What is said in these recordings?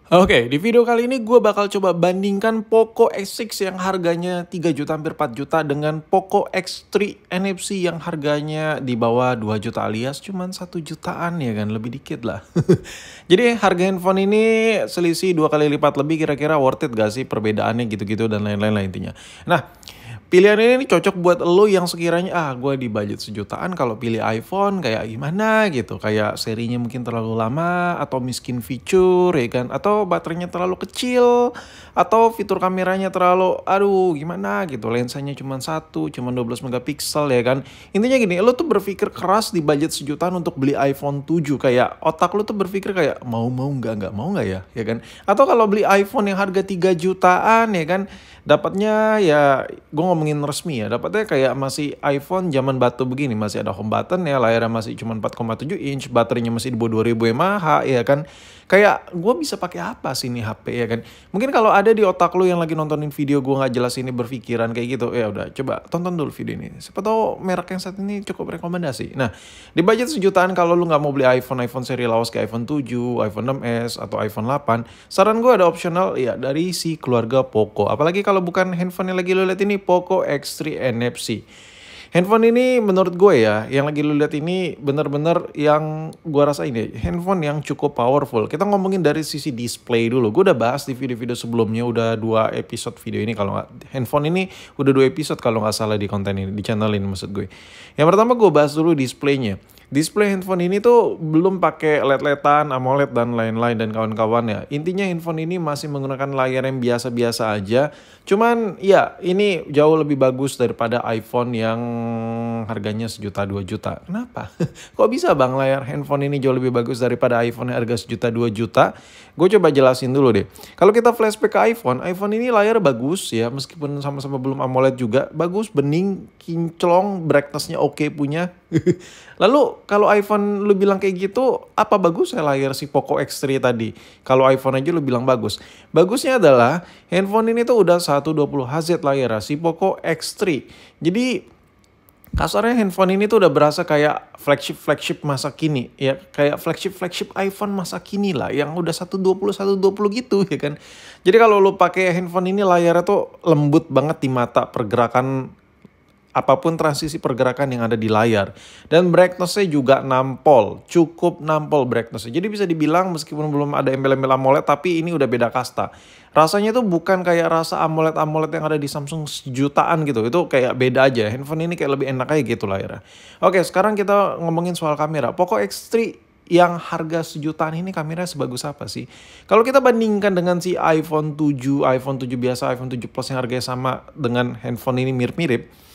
Oke, di video kali ini gue bakal coba bandingkan Poco X6 yang harganya 3 juta hampir 4 juta dengan Poco X3 NFC yang harganya di bawah 2 juta alias cuman 1 jutaan ya kan, lebih dikit lah. Jadi harga handphone ini selisih 2 kali lipat lebih, kira-kira worth it gak sih perbedaannya gitu-gitu dan lain-lain lah intinya. Nah, pilihan ini cocok buat lo yang sekiranya gue di budget sejutaan kalau pilih iPhone kayak gimana gitu, kayak serinya mungkin terlalu lama atau miskin fitur ya kan, atau baterainya terlalu kecil atau fitur kameranya terlalu gimana gitu, lensanya cuma satu, cuma 12 megapiksel ya kan. Intinya gini, lo tuh berpikir keras di budget sejutaan untuk beli iPhone 7, kayak otak lo tuh berpikir kayak mau nggak ya kan. Atau kalau beli iPhone yang harga 3 jutaan ya kan, dapatnya ya gue ngomongin resmi ya, dapatnya kayak masih iPhone zaman batu begini, masih ada home button ya, layarnya masih cuma 4,7 inch, baterainya masih di bawah 2000 mAh ya kan. Kayak gue bisa pakai apa sih ini HP ya kan. Mungkin kalau ada di otak lu yang lagi nontonin video gue nggak jelas ini berpikiran kayak gitu, ya udah coba tonton dulu video ini, siapa tahu merek yang saat ini cukup rekomendasi. Nah, di budget sejutaan kalau lu nggak mau beli iPhone seri lawas kayak iPhone 7, iPhone 6s atau iPhone 8, saran gue ada optional ya dari si keluarga Poco. Apalagi kalau bukan handphone yang lagi lu lihat ini, Poco X3 NFC. Handphone ini menurut gue ya, yang lagi lu lihat ini bener-bener yang gue rasain ya, handphone yang cukup powerful. Kita ngomongin dari sisi display dulu. Gue udah bahas di video-video sebelumnya, udah 2 episode video ini kalau nggak, handphone ini udah 2 episode kalau nggak salah di konten ini, di channel ini maksud gue. Yang pertama gue bahas dulu displaynya. Display handphone ini tuh belum pakai LED-LEDan, AMOLED dan lain-lain dan kawan-kawan ya. Intinya handphone ini masih menggunakan layar yang biasa-biasa aja. Cuman ya ini jauh lebih bagus daripada iPhone yang harganya sejuta 2 juta. Kenapa? Kok bisa bang layar handphone ini jauh lebih bagus daripada iPhone yang harga sejuta 2 juta? Gue coba jelasin dulu deh. Kalau kita flashback ke iPhone ini layar bagus ya, meskipun sama-sama belum AMOLED juga. Bagus, bening, kinclong, brightness-nya oke punya. Lalu kalau iPhone lu bilang kayak gitu, apa bagus ya layar si Poco X3 tadi? Kalau iPhone aja lu bilang bagus. Bagusnya adalah handphone ini tuh udah 120Hz layar si Poco X3. Jadi kasarnya handphone ini tuh udah berasa kayak flagship masa kini ya, kayak flagship iPhone masa kini lah yang udah 120 gitu ya kan. Jadi kalau lu pakai handphone ini layarnya tuh lembut banget di mata, pergerakan apapun transisi pergerakan yang ada di layar. Dan brightness-nya juga nampol, cukup nampol brightness-nya. Jadi bisa dibilang meskipun belum ada embel-embel AMOLED, tapi ini udah beda kasta. Rasanya tuh bukan kayak rasa AMOLED yang ada di Samsung sejutaan gitu. Itu kayak beda aja. Handphone ini kayak lebih enak aja gitu layarnya. Oke, sekarang kita ngomongin soal kamera. Poco X3 yang harga sejutaan ini kameranya sebagus apa sih? Kalau kita bandingkan dengan si iPhone 7 biasa, iPhone 7 Plus yang harganya sama dengan handphone ini mirip-mirip.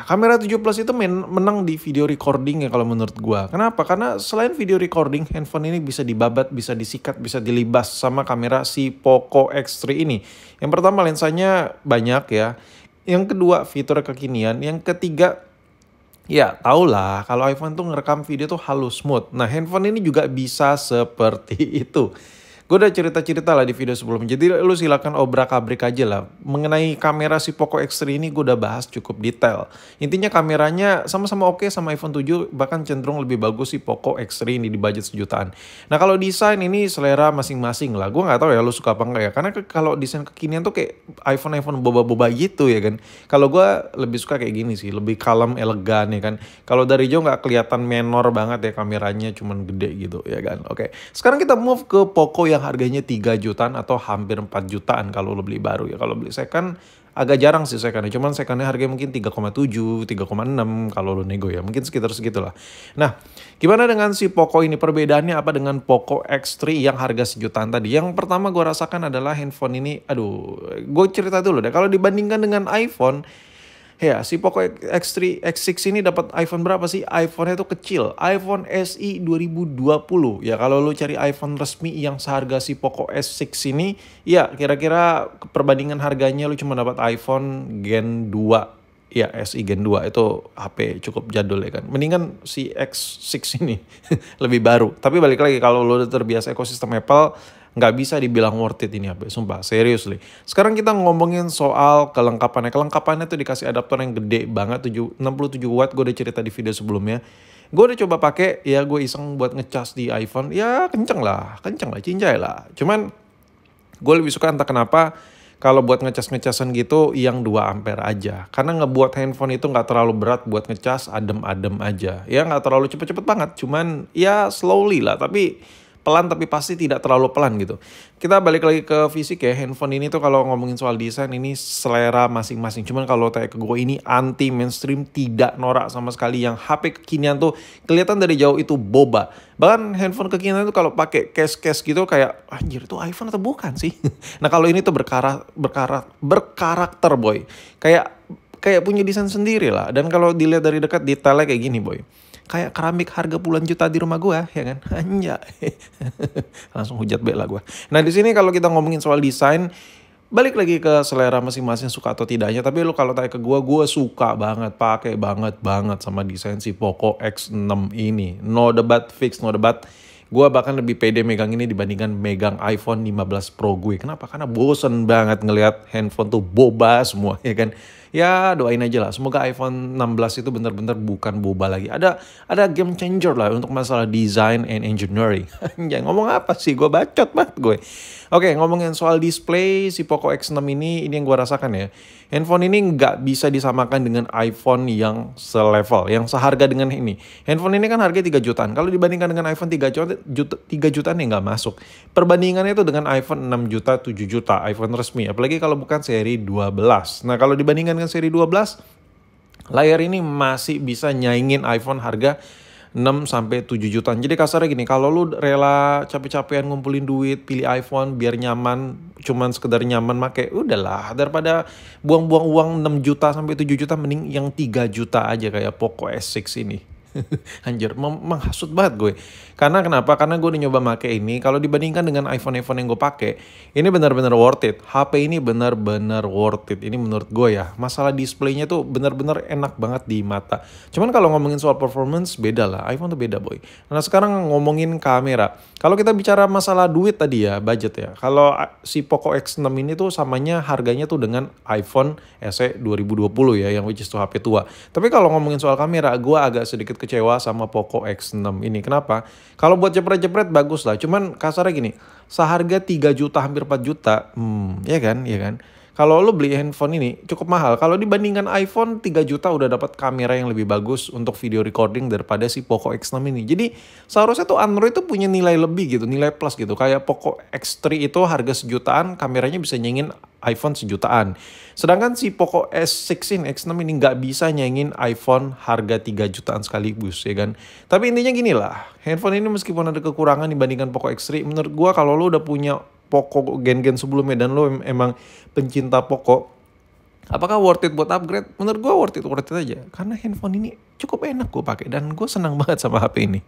Kamera 7 Plus itu menang di video recording ya kalau menurut gua. Kenapa? Karena selain video recording, handphone ini bisa dibabat, bisa disikat, bisa dilibas sama kamera si Poco X3 ini. Yang pertama lensanya banyak ya. Yang kedua fitur kekinian. Yang ketiga ya tau lah kalau iPhone tuh ngerekam video tuh halus smooth. Nah handphone ini juga bisa seperti itu. Gue udah cerita-cerita lah di video sebelumnya. Jadi lu silakan obrak-abrik aja lah. Mengenai kamera si Poco X3 ini gue udah bahas cukup detail. Intinya kameranya sama-sama oke sama iPhone 7. Bahkan cenderung lebih bagus si Poco X3 ini di budget sejutaan. Nah kalau desain ini selera masing-masing lah. Gue gak tahu ya lu suka apa enggak ya. Karena kalau desain kekinian tuh kayak iPhone boba-boba gitu ya kan. Kalau gue lebih suka kayak gini sih. Lebih kalem, elegan ya kan. Kalau dari jauh gak kelihatan menor banget ya kameranya. Cuman gede gitu ya kan. Oke. Sekarang kita move ke Poco yang harganya 3 jutaan atau hampir 4 jutaan kalau lo beli baru ya. Kalau beli second agak jarang sih secondnya. Cuman secondnya harganya mungkin 3,7, 3,6 kalau lo nego ya. Mungkin sekitar segitulah. Nah, gimana dengan si Poco ini? Perbedaannya apa dengan Poco X3 yang harga sejutaan tadi? Yang pertama gue rasakan adalah handphone ini, gue cerita dulu deh. Kalau dibandingkan dengan iPhone, ya, si Poco X3, X6 ini dapat iPhone berapa sih? iPhone-nya tuh kecil. iPhone SE 2020. Ya, kalau lu cari iPhone resmi yang seharga si Poco S6 ini, ya kira-kira perbandingan harganya lu cuma dapat iPhone Gen 2. Ya, SE Gen 2 itu HP cukup jadul ya kan. Mendingan si X6 ini lebih baru. Tapi balik lagi kalau lu udah terbiasa ekosistem Apple, nggak bisa dibilang worth it ini HP, sumpah, seriously. Sekarang kita ngomongin soal kelengkapannya. Kelengkapannya tuh dikasih adaptor yang gede banget, 67 watt, gue udah cerita di video sebelumnya. Gue udah coba pakai, ya gue iseng buat ngecas di iPhone, ya kenceng lah, cincai lah. Cuman gue lebih suka entah kenapa kalau buat ngecas-ngecasan gitu yang 2 ampere aja. Karena ngebuat handphone itu nggak terlalu berat buat ngecas, adem-adem aja. Ya nggak terlalu cepet-cepet banget, cuman ya slowly lah. Tapi pelan, tapi pasti tidak terlalu pelan gitu. Kita balik lagi ke fisik ya, handphone ini tuh kalau ngomongin soal desain ini selera masing-masing. Cuman kalau tanya ke gue ini anti mainstream, tidak norak sama sekali. Yang HP kekinian tuh kelihatan dari jauh itu boba. Bahkan handphone kekinian tuh kalau pakai case-case gitu kayak anjir itu iPhone atau bukan sih? Nah kalau ini tuh berkarakter boy. Kayak punya desain sendiri lah. Dan kalau dilihat dari dekat detailnya kayak gini boy. Kayak keramik harga puluhan juta di rumah gua, ya kan? Anjay. Langsung hujat bela gua. Nah, di sini kalau kita ngomongin soal desain, balik lagi ke selera masing-masing suka atau tidaknya. Tapi lu kalau tanya ke gua suka banget, pakai banget sama desain si Poco X6 ini. No debat, fix no debat. Gua bahkan lebih pede megang ini dibandingkan megang iPhone 15 Pro gue. Kenapa? Karena bosen banget ngelihat handphone tuh boba semua, ya kan? Ya doain aja lah. Semoga iPhone 16 itu benar-benar bukan boba lagi. Ada game changer lah untuk masalah design and engineering. Jangan ngomong apa sih? Gue bacot banget gue. Oke, ngomongin soal display si Poco X6 ini yang gue rasakan ya. Handphone ini nggak bisa disamakan dengan iPhone yang selevel, yang seharga dengan ini. Handphone ini kan harganya 3 jutaan. Kalau dibandingkan dengan iPhone 3 jutaan ya nggak masuk. Perbandingannya itu dengan iPhone 6 juta, 7 juta, iPhone resmi. Apalagi kalau bukan seri 12. Nah kalau dibandingkan dengan seri 12, layar ini masih bisa nyaingin iPhone harga 6 sampai 7 jutaan. Jadi kasarnya gini, kalau lu rela capek-capekan ngumpulin duit, pilih iPhone biar nyaman, cuman sekedar nyaman make, udahlah daripada buang-buang uang 6 juta sampai 7 juta mending yang 3 juta aja kayak Poco S6 ini. Anjir, menghasut banget gue. Karena kenapa? Karena gue udah nyoba make ini. Kalau dibandingkan dengan iPhone yang gue pakai, ini benar-benar worth it. HP ini benar-benar worth it. Ini menurut gue ya. Masalah displaynya tuh benar-benar enak banget di mata. Cuman kalau ngomongin soal performance, beda lah. iPhone tuh beda boy. Nah sekarang ngomongin kamera. Kalau kita bicara masalah duit tadi ya, budget ya. Kalau si Poco X6 ini tuh samanya harganya tuh dengan iPhone SE 2020 ya, yang which is tuh HP tua. Tapi kalau ngomongin soal kamera, gue agak sedikit kecewa sama Poco X6 ini. Kenapa? Kalau buat jepret-jepret bagus lah. Cuman kasarnya gini, seharga 3 juta hampir 4 juta. Ya kan? Kalau lo beli handphone ini cukup mahal. Kalau dibandingkan iPhone 3 juta udah dapat kamera yang lebih bagus untuk video recording daripada si Poco X6 ini. Jadi seharusnya tuh Android tuh punya nilai lebih gitu, nilai plus gitu. Kayak Poco X3 itu harga sejutaan, kameranya bisa nyanyiin iPhone sejutaan. Sedangkan si Poco S6 X6 ini nggak bisa nyanyiin iPhone harga 3 jutaan sekaligus ya kan. Tapi intinya gini lah, handphone ini meskipun ada kekurangan dibandingkan Poco X3, menurut gua kalau lo udah punya Poco gen-gen sebelumnya dan lo emang pencinta Poco, apakah worth it buat upgrade? Menurut gue worth it aja. Karena handphone ini cukup enak gue pakai dan gue senang banget sama HP ini.